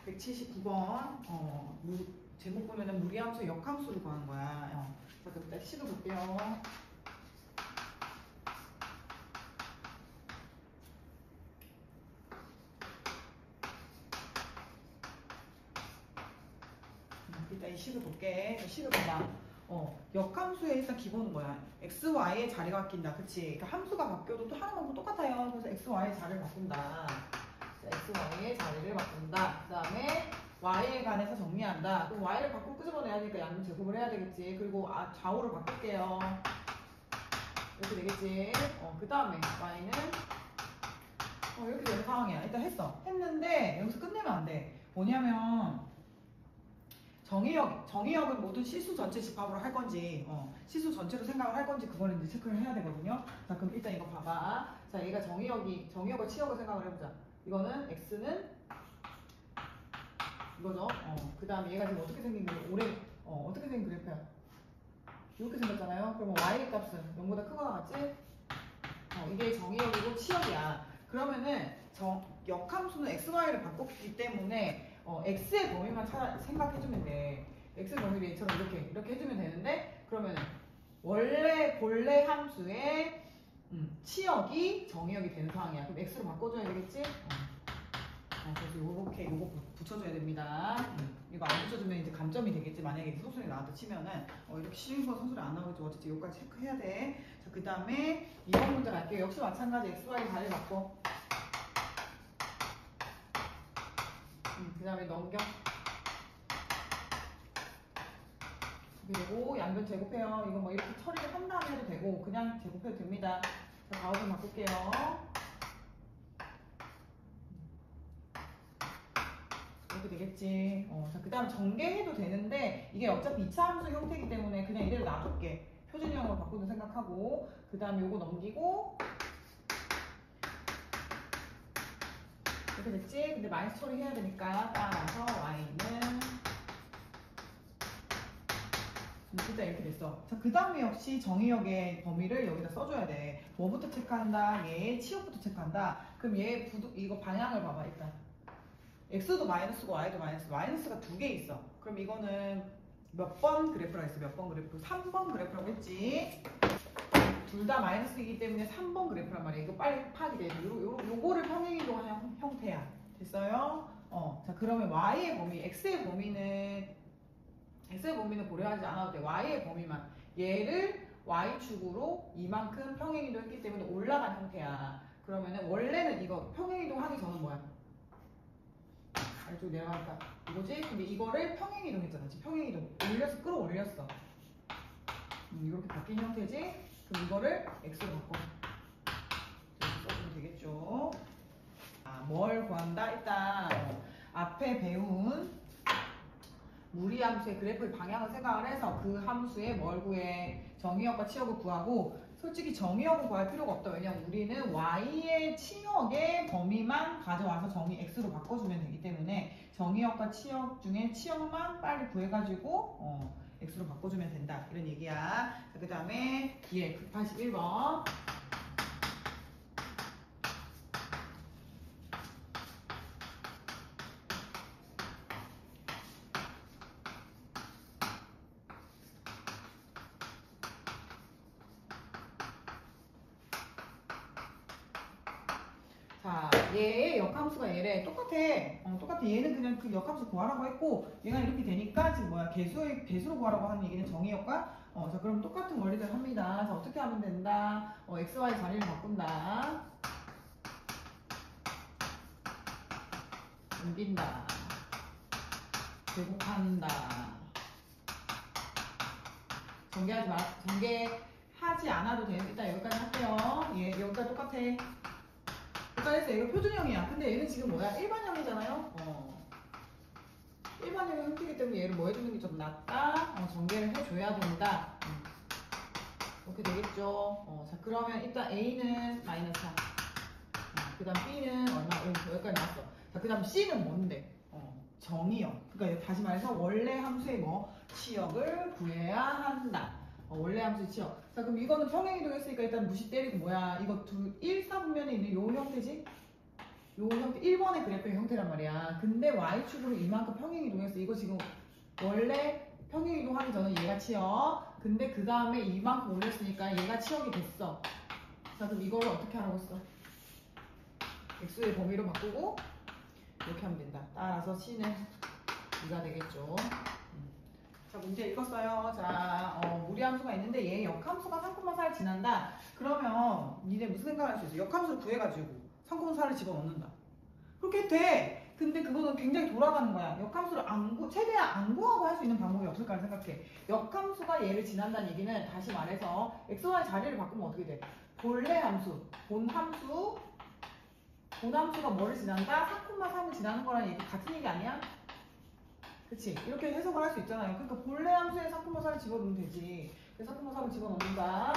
179번 제목 보면은 무리함수 역함수를 구하는 거야. 자, 그럼 일단 시도 볼게요. 일단 이 식을 볼게. 식을 봐봐. 역함수의 일단 기본은 뭐야? x, y의 자리가 바뀐다. 그치? 그러니까 함수가 바뀌어도 또 하는 건 똑같아요. 그래서 x, y의 자리를 바꾼다. 자, x, y의 자리를 바꾼다. 그 다음에 y에 관해서 정리한다. 그럼 y를 바꾸고 끄집어내야 되니까 양분 제곱을 해야 되겠지. 그리고 좌우를 바꿀게요. 이렇게 되겠지. 그 다음에 y는 이렇게 되는 상황이야. 일단 했는데 여기서 끝내면 안 돼. 뭐냐면 정의역은 모든 실수 전체 집합으로 할 건지, 실수 전체로 생각을 할 건지, 그거를 이제 체크를 해야 되거든요. 자, 그럼 일단 이거 봐봐. 자, 얘가 정의역을 치역을 생각을 해보자. 이거는 x는 이거죠. 그 다음에 얘가 지금 어떻게 생긴 거예요? 어떻게 생긴 그래프야? 이렇게 생겼잖아요. 그러면 y 값은 0보다 크거나 같지? 이게 정의역이고 치역이야. 그러면은 역함수는 x, y를 바꿨기 때문에 x의 범위만 생각해주면 돼. x의 범위를 얘처럼 이렇게 해주면 되는데, 그러면 본래 함수의 치역이 정의역이 되는 상황이야. 그럼 x로 바꿔줘야 되겠지? 그래서 요거 붙여줘야 됩니다. 이거 안 붙여주면 이제 감점이 되겠지. 만약에 소설이 나왔다 치면은 이렇게 쉬운 거 소설이 안 나오겠죠. 어쨌든 여기까지 체크해야 돼. 자, 그 다음에 이번 문제 갈게요. 역시 마찬가지 x, y 자리를 바꿔. 그 다음에 넘겨. 그리고 양변 제곱해요. 이거 뭐 이렇게 처리를 한 다음에 해도 되고 그냥 제곱해도 됩니다. 자, 가우스 바꿀게요. 이렇게 되겠지. 자, 그 다음 전개해도 되는데 이게 어차피 2차 함수 형태이기 때문에 그냥 이대로 놔둘게. 표준형으로 바꾸는 생각하고 그 다음에 요거 넘기고 이렇게 됐지? 근데 마이너스 처리해야 되니까 따라서 y는 일단 이렇게 됐어. 자, 그 다음에 역시 정의역의 범위를 여기다 써줘야 돼. 뭐부터 체크한다? 얘의 치역부터 체크한다. 그럼 얘 이거 방향을 봐봐 일단. x도 마이너스고 y도 마이너스가 두 개 있어. 그럼 이거는 몇 번 그래프라고 했어? 몇 번 그래프? 3번 그래프라고 했지. 둘 다 마이너스이기 때문에 3번 그래프란 말이야. 이거 빨리 파악이 돼. 요거를 평행이동하는 형태야. 됐어요? 자, 그러면 y의 범위, x의 범위는 고려하지 않아도 돼. y의 범위만. 얘를 y축으로 이만큼 평행이동 했기 때문에 올라간 형태야. 그러면은 원래는 이거 평행이동 하기 전은 뭐야? 아래쪽 내려갈까? 이거지? 근데 이거를 평행이동 했잖아. 평행이동. 끌어올렸어. 이렇게 바뀐 형태지? 그럼 이거를 x로 바꿔. 이렇게 써주면 되겠죠? 뭘 구한다? 일단 앞에 배운 무리함수의 그래프의 방향을 생각을 해서 그 함수의 뭘 구해? 정의역과 치역을 구하고, 솔직히 정의역을 구할 필요가 없다. 왜냐면 우리는 y의 치역의 범위만 가져와서 정의 x로 바꿔주면 되기 때문에 정의역과 치역 중에 치역만 빨리 구해가지고 x로 바꿔주면 된다. 이런 얘기야. 그 다음에 뒤에 181번. 자, 얘의 역함수가 얘래. 똑같아. 얘는 그냥 그 역함수 구하라고 했고, 얘가 이렇게 되니까 지금 뭐야? 개수로 구하라고 하는 얘기는 정의역과, 자, 그럼 똑같은 원리들 합니다. 자, 어떻게 하면 된다? x, y 자리를 바꾼다. 옮긴다. 제곱한다. 전개하지 않아도 되는, 일단 여기까지 할게요. 여기까지 똑같아. 그래서 이거 표준형이야. 근데 얘는 지금 뭐야? 일반형이잖아요. 일반형 형태이기 때문에 얘를 뭐 해주는 게 좀 낫다. 전개를 해줘야 된다. 이렇게 되겠죠. 자, 그러면 일단 A는 마이너스 4. 그 다음 B는 얼마? 여기까지 나왔어. 자, 그 다음 C는 뭔데? 정의역. 그러니까 다시 말해서 원래 함수의 치역을 구해야 한다. 원래 함수의 치역. 자, 그럼 이거는 평행이동 했으니까 일단 무시 때리고 뭐야? 이거 1, 4분면에 있는 요 형태지? 요 형태 1번의 그래프의 형태란 말이야. 근데 y축으로 이만큼 평행이동했어. 이거 지금 원래 평행이동하기 전에 얘가 치역. 근데 그 다음에 이만큼 올렸으니까 얘가 치역이 됐어. 자, 그럼 이거를 어떻게 하라고 했어? x의 범위로 바꾸고 이렇게 하면 된다. 따라서 c는 2가 되겠죠. 자, 문제 읽었어요. 자, 무리함수가 있는데 얘 역함수가 3,4를 지난다. 그러면 니네 무슨 생각할 수 있어? 역함수를 구해가지고 3,4를 집어넣는다. 그렇게 돼. 근데 그거는 굉장히 돌아가는 거야. 역함수를 최대한 안 구하고 할 수 있는 방법이 없을까 생각해. 역함수가 얘를 지난다는 얘기는 다시 말해서 xy 자리를 바꾸면 어떻게 돼? 본래 함수, 본함수가 뭐를 지난다? 4,3을 지나는 거랑 얘기 같은 얘기 아니야? 그치? 이렇게 해석을 할 수 있잖아요. 그러니까 본래 함수에 4,4를 집어넣으면 되지. 그래서 4,3을 집어넣는다.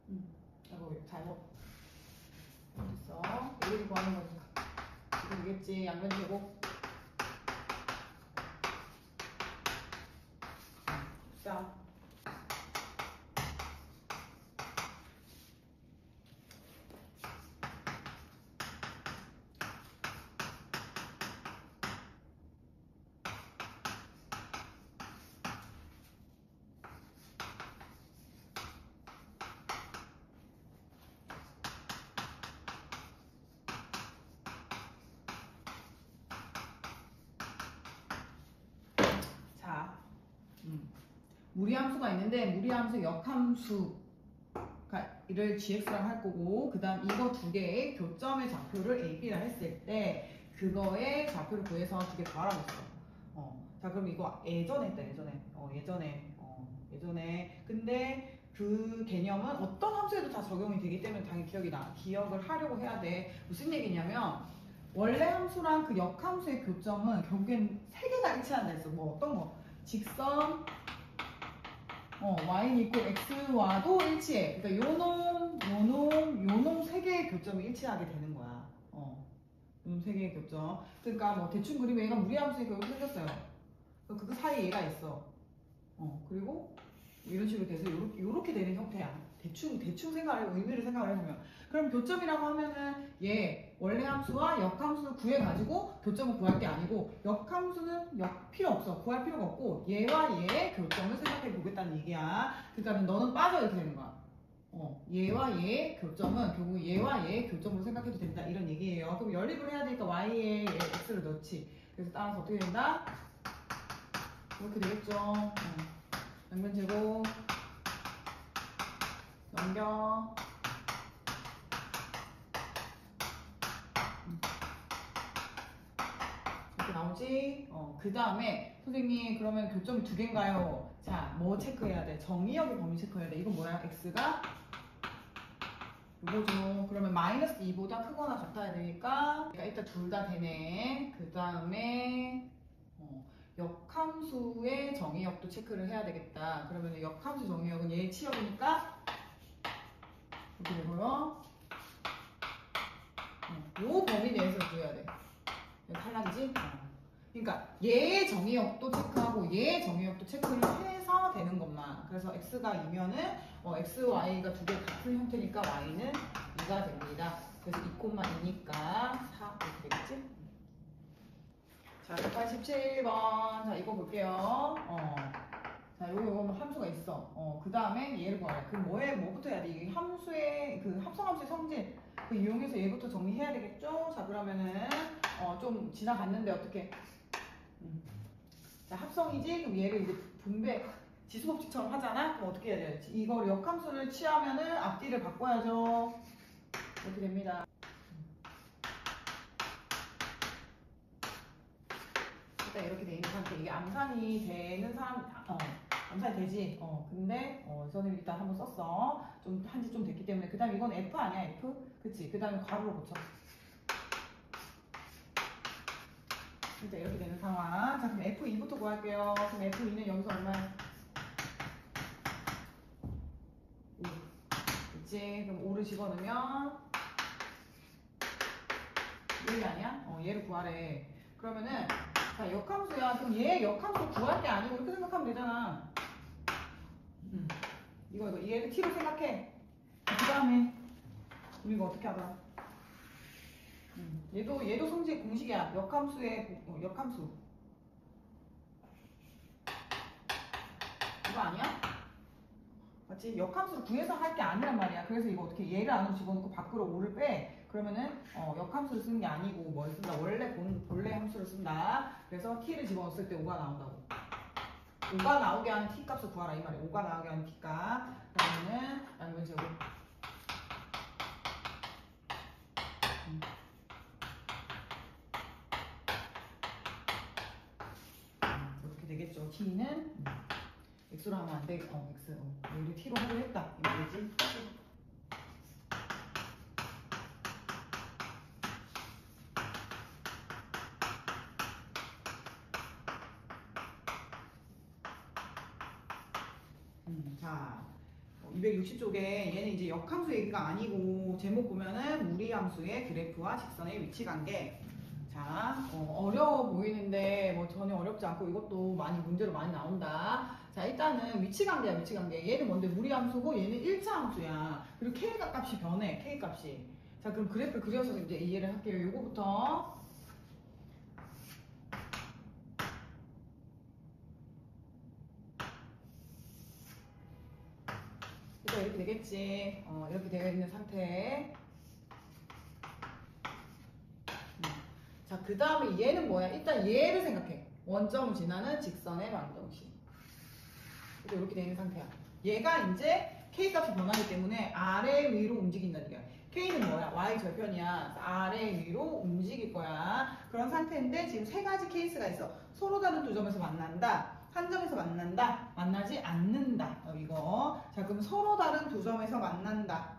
이거 잘못 됐어. 얘를 구하는 거지. 이거 되겠지. 양변 제곱. 자. 무리함수가 있는데 무리함수 역함수를 gx랑 할 거고 그 다음 이거 두 개의 교점의 좌표를 a, b라 했을 때 그거의 좌표를 구해서 두 개 더하라고 했어. 자 그럼 이거 예전에 했다. 예전에 근데 그 개념은 어떤 함수에도 다 적용이 되기 때문에 당연히 기억을 하려고 해야 돼. 무슨 얘기냐면 원래 함수랑 그 역함수의 교점은 결국엔 세 개가 일치한다 했어. 뭐 어떤 거? 직선 y는 있고 x와도 일치해. 그러니까 요놈 세 개의 교점이 일치하게 되는 거야. 요놈 세 개의 교점. 그러니까 뭐 대충 그리면 얘가 무리함수니까 이렇게 생겼어요. 그 사이에 얘가 있어. 그리고 이런 식으로 돼서 요렇게 되는 형태야. 대충 의미를 생각을 해보면. 그럼 교점이라고 하면은 얘 원래 함수와 역함수를 구해가지고 교점을 구할 게 아니고 역함수는 필요 없어. 구할 필요가 없고 얘와 얘의 교점을 생각해 보겠다는 얘기야. 그러니까 너는 빠져 이렇게 되는 거야. 얘와 얘의 교점은 결국 얘와 얘의 교점으로 생각해도 된다. 이런 얘기예요. 그럼 연립을 해야 되니까 y에 x를 넣지. 그래서 따라서 어떻게 된다? 이렇게 되겠죠. 양변 제곱 넘겨 이렇게 나오지? 그 다음에 선생님 그러면 교점이 두 개인가요? 자, 뭐 체크해야 돼? 정의역의 범위 체크해야 돼. 이건 뭐야? x가 이거죠. 그러면 마이너스 2보다 크거나 같아야 되니까 일단 둘 다 되네. 그 다음에 역함수의 정의역도 체크를 해야 되겠다. 그러면 역함수 정의역은 얘의 치역이니까 이렇게 되고요. 요 범위 내에서 줘야 돼. 탈락이지? 그러니까 얘의 정의역도 체크하고 얘의 정의역도 체크를 해서 되는 것만. 그래서 x가 2면은 x, y가 두 개 같은 형태니까 y는 2가 됩니다. 그래서 2,2니까 4 이렇게 되겠지? 자, 187번. 자, 이거 볼게요. 자, 요거 함수가 있어. 그 다음에 얘를 구하래. 그럼 뭐부터 해야 돼? 이게 함수의, 합성함수의 성질. 그 이용해서 얘부터 정리해야 되겠죠? 자, 그러면은, 좀 지나갔는데 어떻게? 자, 합성이지? 그럼 얘를 이제 분배, 지수법칙처럼 하잖아? 그럼 어떻게 해야 되지? 이걸 역함수를 취하면은 앞뒤를 바꿔야죠. 이렇게 됩니다. 이렇게 돼 있는 상태. 이게 암산이 되는 사람, 암산이 되지. 근데, 선생님 일단 한번 썼어. 한지 좀 됐기 때문에. 그 다음 이건 F 아니야, F? 그치? 그 다음에 괄호로 붙여. 진짜 이렇게 되는 상황. 자, 그럼 F2부터 구할게요. 그럼 F2는 여기서 얼마야? 5. 그치? 그럼 5를 집어넣으면 1 아니야? 얘를 구하래. 그러면은, 자, 역함수야. 그럼 얘 역함수 구할 게 아니고 이렇게 생각하면 되잖아. 이거 얘를 t로 생각해. 그 다음에 우리 이거 어떻게 하더라? 얘도 성질 공식이야. 역함수의 역함수. 이거 아니야? 맞지? 역함수를 구해서 할 게 아니란 말이야. 그래서 이거 어떻게 얘를 안으로 집어넣고 밖으로 5를 빼. 그러면은 역함수를 쓰는 게 아니고 뭘 쓴다? 원래 본래 함수를 쓴다. 그래서 t를 집어넣었을 때 5가 나온다고. 5가 나오게 하는 t 값을 구하라 이 말이야. 5가 나오게 하는 t 값. 그러면은 양변 제곱. 이렇게 되겠죠. t는 x로 하면 안 돼. x. 얘를 t로 하기로 했다. 이 말이지. 자, 260쪽에 얘는 이제 역함수 얘기가 아니고 제목 보면은 무리함수의 그래프와 직선의 위치 관계. 자, 어려워 보이는데 뭐 전혀 어렵지 않고 이것도 많이 문제로 많이 나온다. 자, 일단은 위치 관계야, 위치 관계. 얘는 뭔데 무리함수고 얘는 1차 함수야. 그리고 k가 값이 변해, k 값이. 자, 그럼 그래프 그려서 이제 이해를 할게요. 요거부터. 이렇게 되겠지. 이렇게 되어 있는 상태. 자, 그 다음에 얘는 뭐야? 일단 얘를 생각해. 원점을 지나는 직선의 방정식. 이렇게 되어 있는 상태야. 얘가 이제 K값이 변하기 때문에 아래 위로 움직인다는 거야. K는 뭐야? Y 절편이야. 아래 위로 움직일 거야. 그런 상태인데 지금 세 가지 케이스가 있어. 서로 다른 두 점에서 만난다. 한 점에서 만난다. 만나지 않는다. 이거. 자, 그럼 서로 다른 두 점에서 만난다.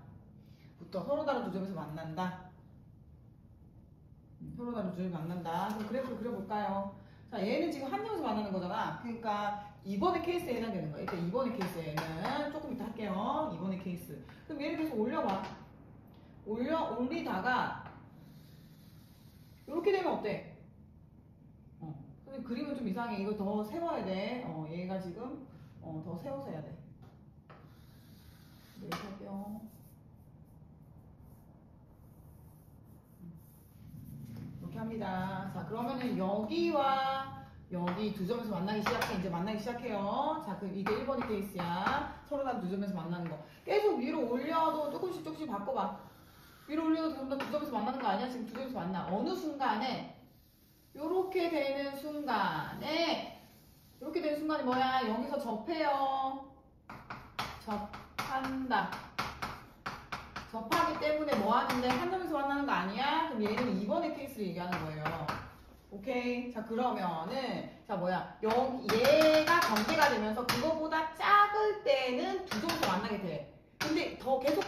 부터 서로 다른 두 점에서 만난다. 서로 다른 두 점에서 만난다. 그럼 그래프를 그려볼까요? 자, 얘는 지금 한 점에서 만나는 거잖아. 그러니까 2번의 케이스에 해당되는 거야. 일단 2번의 케이스에는 조금 이따 할게요. 2번의 케이스. 그럼 얘를 계속 올려봐. 올리다가 이렇게 되면 어때? 근데 그림은 좀 이상해. 이거 더 세워야 돼. 얘가 지금 더 세워서 해야 돼. 이렇게 할게요. 이렇게 합니다. 자, 그러면은 여기와 여기 두 점에서 만나기 시작해. 이제 만나기 시작해요. 자, 그럼 이게 1번의 케이스야. 서로 다른 두 점에서 만나는 거. 계속 위로 올려도 조금씩 바꿔봐. 위로 올려도 전부 다 두 점에서 만나는 거 아니야? 지금 두 점에서 만나. 어느 순간에 요렇게 되는 순간에 이렇게 되는 순간이 뭐야? 여기서 접해요. 접한다. 접하기 때문에 뭐 하는데 한 점에서 만나는 거 아니야? 그럼 얘는 2번의 케이스를 얘기하는 거예요. 오케이. 자, 그러면은 자 뭐야? 얘가 전개가 되면서 그거보다 작을 때는 두 점에서 만나게 돼. 근데 더 계속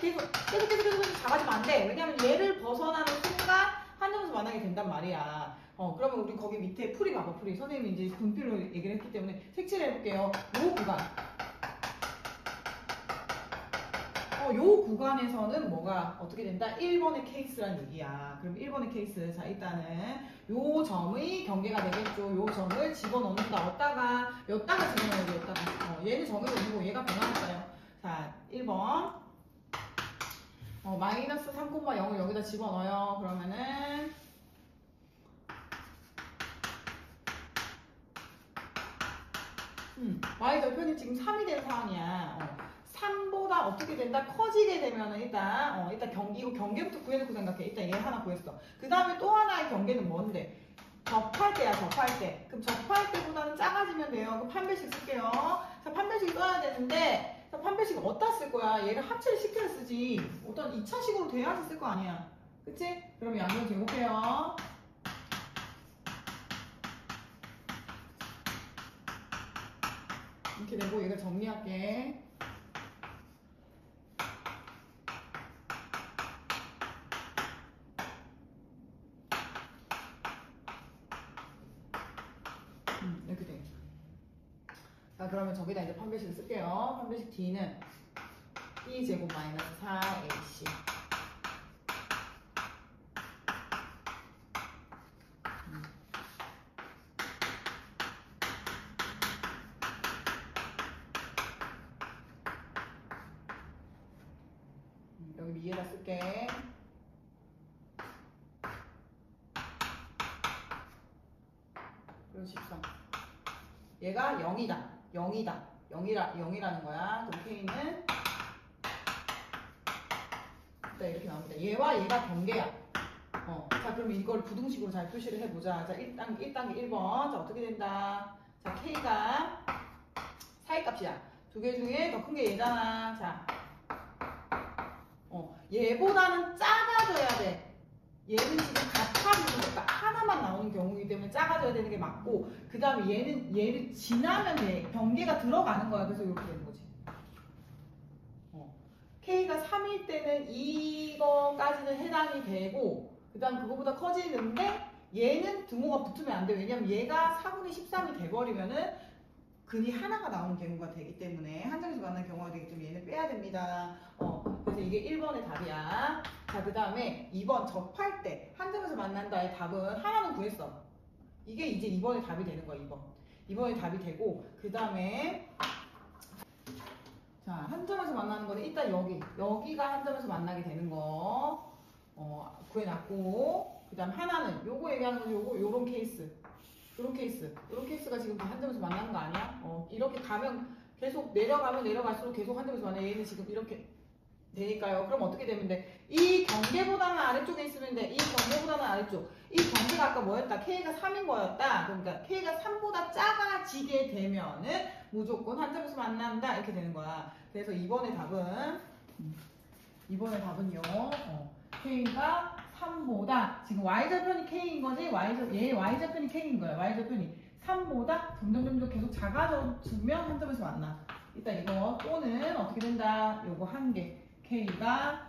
작아지면 안 돼. 왜냐면 얘를 벗어나는 순간 한 점에서 만나게 된단 말이야. 그러면 우리 거기 밑에 풀이 봐봐, 풀이. 선생님이 이제 분필로 얘기를 했기 때문에 색칠을 해볼게요. 요 구간. 요 구간에서는 뭐가 어떻게 된다? 1번의 케이스란 얘기야. 그럼 1번의 케이스. 자, 일단은 요 점의 경계가 되겠죠. 요 점을 집어넣는다. 여기다가 집어넣어야 돼, 여기다가. 얘는 정해져 있고 얘가 변하니까요. 자, 1번. 마이너스 3,0을 여기다 집어넣어요. 그러면은 y 절편이 지금 3이 된 상황이야. 3보다 어떻게 된다? 커지게 되면은 일단 이거 경계부터 구해놓고 생각해. 일단 얘 하나 구했어. 그 다음에 또 하나의 경계는 뭔데? 접할 때야, 접할 때. 그럼 접할 때보다는 작아지면 돼요. 그럼 판별식 쓸게요. 자, 판별식 써야 되는데, 자, 판별식 어디다 쓸 거야? 얘를 합체를 시켜서 쓰지. 어떤 2차식으로 돼야지 쓸 거 아니야. 그치? 그럼 양변 제곱해요. 이렇게 되고 얘가 정리할게. 이렇게 돼. 자, 그러면 저기다 이제 판별식을 쓸게요. 판별식 D는 B제곱 마이너스 4AC. 여기 위에다 쓸게. 13. 얘가 0이다. 0이라는 거야. 그럼 K는 이렇게 나옵니다. 얘와 얘가 경계야. 자, 그럼 이걸 부등식으로 잘 표시를 해보자. 자, 1단계 1번. 자, 어떻게 된다? 자, K가 사이값이야. 두 개 중에 더 큰 게 얘잖아. 자, 얘보다는 작아져야 돼. 얘는 지금 같아 보니까 하나만 나오는 경우이기 때문에 작아져야 되는 게 맞고, 그 다음에 얘를 지나면 돼. 경계가 들어가는 거야. 그래서 이렇게 되는 거지. K가 3일 때는 이거까지는 해당이 되고, 그 다음 그거보다 커지는데 얘는 등호가 붙으면 안 돼. 왜냐면 얘가 4분의 13이 돼버리면은 근이 하나가 나오는 경우가 되기 때문에, 한 점에서 만나는 경우가 되기 때문에 얘는 빼야 됩니다. 그래서 이게 1번의 답이야. 자, 그 다음에 2번 접할 때 한 점에서 만난다의 답은 하나는 구했어. 이게 이제 2번의 답이 되는 거야. 2번의 답이 되고, 그 다음에 자, 한 점에서 만나는 거는 일단 여기가 한 점에서 만나게 되는 거 구해놨고, 그 다음 하나는 요거 얘기하는 거지. 요런 케이스, 요런 케이스가 지금 한 점에서 만나는 거 아니야? 이렇게 가면 계속 내려가면 내려갈수록 계속 한 점에서 만나. 얘는 지금 이렇게 되니까요. 그럼 어떻게 되면 돼? 이 경계보다는 아래쪽에 있으면 돼. 이 경계보다는 아래쪽. 이 경계가 아까 뭐였다? K가 3인 거였다. 그러니까 K가 3보다 작아지게 되면은 무조건 한 점에서 만난다. 이렇게 되는 거야. 그래서 이번의 답은요. K가 3보다, 지금 Y좌편이 K인 거지? 얘 Y좌편이 K인 거야. Y좌편이 3보다 점점 계속 작아져주면 한 점에서 만나. 일단 이거 또는 어떻게 된다? 요거 한 개. K가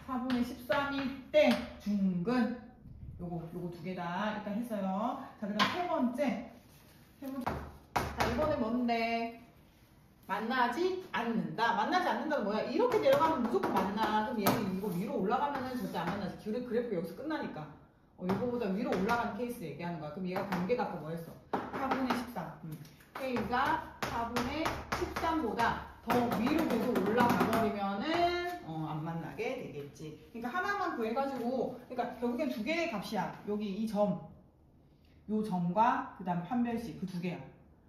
4분의 13일 때 중근. 요거 두 개다. 일단 했어요. 자, 그 다음 세 번째. 자, 이번에 뭔데? 만나지 않는다. 만나지 않는다는 뭐야? 이렇게 내려가면 무조건 만나. 그럼 얘는 이거 위로 올라가면은 절대 안 만나지. 그래프가 여기서 끝나니까. 이거보다 위로 올라가는 케이스 얘기하는 거야. 그럼 얘가 관계가 아까 뭐였어? 4분의 13. K가 4분의 13보다 더 위로 계속 올라가 버리면은 안 만나게 되겠지. 그러니까 하나만 구해가지고, 그러니까 결국엔 두 개의 값이야. 여기 이 점, 요 점과 그 다음 판별식, 그 두 개야.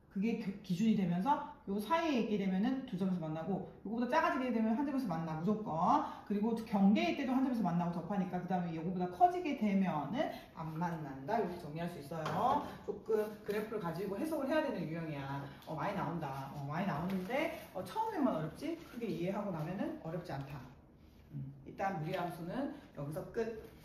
그게 기준이 되면서 요 사이에 있게 되면은 두 점에서 만나고, 요거보다 작아지게 되면 한 점에서 만나 무조건. 그리고 경계일 때도 한 점에서 만나고 접하니까 그 다음에 요거보다 커지게 되면은 안 만난다. 이렇게 정리할 수 있어요. 조금 그래프를 가지고 해석을 해야 되는 유형이야. 많이 나온다. 많이 나오는데 처음에만 어렵지 크게 이해하고 나면은 어렵지 않다. 일단 무리함수는 여기서 끝.